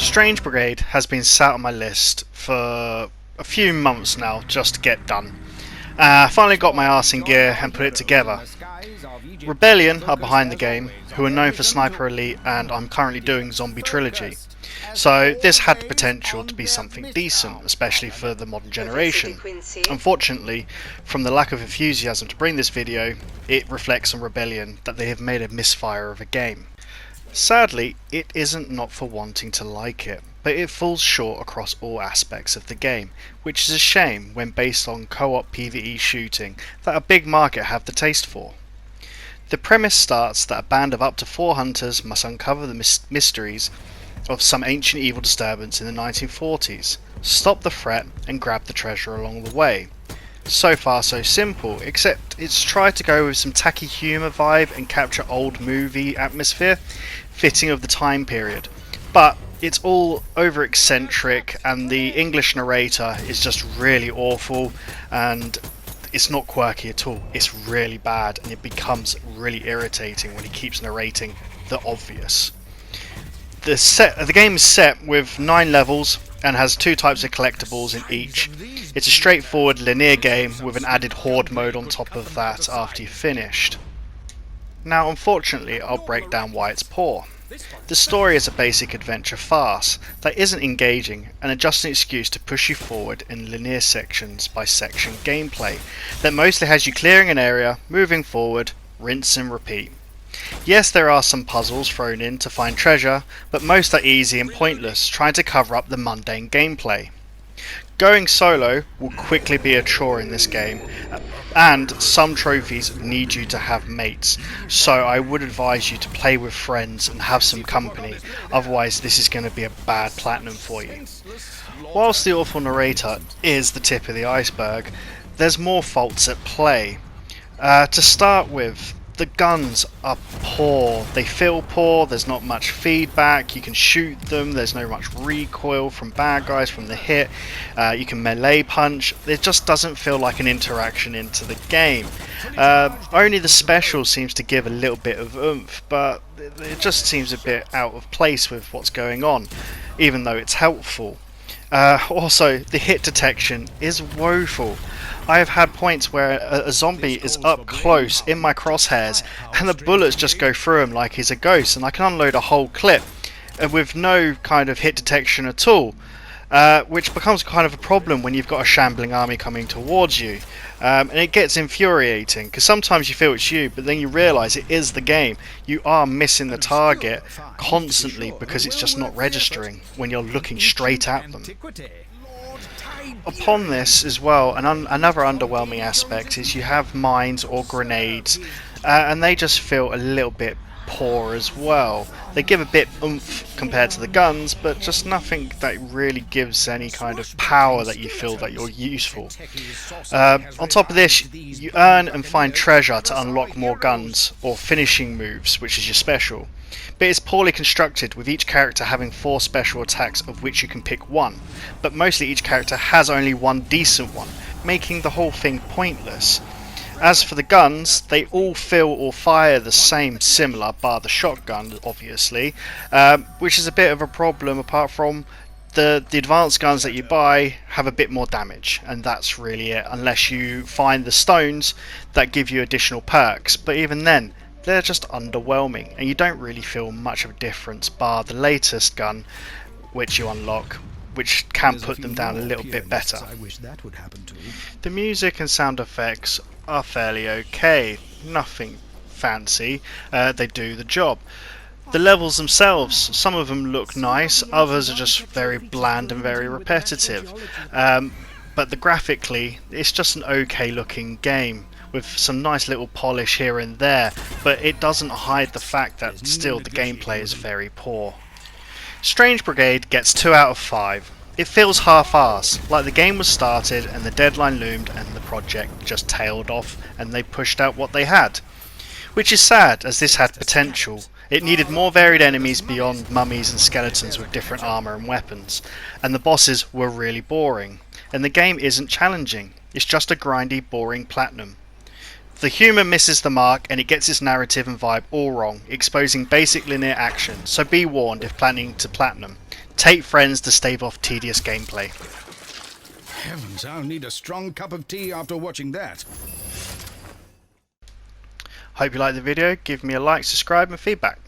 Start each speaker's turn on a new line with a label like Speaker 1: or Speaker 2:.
Speaker 1: Strange Brigade has been sat on my list for a few months now just to get done. I finally got my arse in gear and put it together. Rebellion are behind the game, who are known for Sniper Elite, and I'm currently doing Zombie Trilogy. So this had the potential to be something decent, especially for the modern generation. Unfortunately, from the lack of enthusiasm to bring this video, it reflects on Rebellion that they have made a misfire of a game. Sadly, it isn't not for wanting to like it, but it falls short across all aspects of the game, which is a shame when based on co-op PvE shooting that a big market have the taste for. The premise starts that a band of up to 4 hunters must uncover the mysteries of some ancient evil disturbance in the 1940s, stop the threat and grab the treasure along the way. So far so simple, except it's tried to go with some tacky humour vibe and capture old movie atmosphere, fitting of the time period. But it's all over eccentric and the English narrator is just really awful, and it's not quirky at all. It's really bad and it becomes really irritating when he keeps narrating the obvious. The game is set with 9 levels and has 2 types of collectibles in each. It's a straightforward linear game with an added horde mode on top of that after you've finished. Now unfortunately I'll break down why it's poor. The story is a basic adventure farce that isn't engaging and just an excuse to push you forward in linear sections by section gameplay that mostly has you clearing an area, moving forward, rinse and repeat. Yes, there are some puzzles thrown in to find treasure, but most are easy and pointless, trying to cover up the mundane gameplay. Going solo will quickly be a chore in this game, and some trophies need you to have mates, so I would advise you to play with friends and have some company, otherwise this is going to be a bad platinum for you. Whilst the awful narrator is the tip of the iceberg, there's more faults at play. To start with, the guns are poor, they feel poor, there's not much feedback, you can shoot them, there's no much recoil from bad guys from the hit, you can melee punch, it just doesn't feel like an interaction into the game. Only the special seems to give a little bit of oomph, but it just seems a bit out of place with what's going on, even though it's helpful. Also, the hit detection is woeful. I have had points where a zombie is up close in my crosshairs and the bullets just go through him like he's a ghost, and I can unload a whole clip with no kind of hit detection at all, which becomes kind of a problem when you've got a shambling army coming towards you, and it gets infuriating because sometimes you feel it's you, but then you realise it is the game. You are missing the target constantly because it's just not registering when you're looking straight at them. Upon this as well, another underwhelming aspect is you have mines or grenades, and they just feel a little bit poor as well. They give a bit oomph compared to the guns, but just nothing that really gives any kind of power that you feel that you're useful. On top of this, you earn and find treasure to unlock more guns or finishing moves, which is your special. But it's poorly constructed, with each character having 4 special attacks of which you can pick 1, but mostly each character has only 1 decent one, making the whole thing pointless. As for the guns, they all feel or fire the same, similar, bar the shotgun obviously, which is a bit of a problem apart from the advanced guns that you buy have a bit more damage, and that's really it, unless you find the stones that give you additional perks, but even then they're just underwhelming and you don't really feel much of a difference bar the latest gun which you unlock, which can put them down a little bit better. The music and sound effects are fairly okay, nothing fancy, they do the job. The levels themselves, some of them look nice, others are just very bland and very repetitive, but graphically it's just an okay looking game with some nice little polish here and there, but it doesn't hide the fact that still the gameplay is very poor. Strange Brigade gets 2 out of 5. It feels half-assed, like the game was started and the deadline loomed and the project just tailed off and they pushed out what they had. Which is sad, as this had potential. It needed more varied enemies beyond mummies and skeletons with different armour and weapons, and the bosses were really boring, and the game isn't challenging, it's just a grindy, boring platinum. The humour misses the mark and it gets its narrative and vibe all wrong, exposing basic linear action, so be warned if planning to platinum. take friends to stave off tedious gameplay.
Speaker 2: Heavens, I'll need a strong cup of tea after watching that.
Speaker 1: Hope you liked the video, give me a like, subscribe and feedback.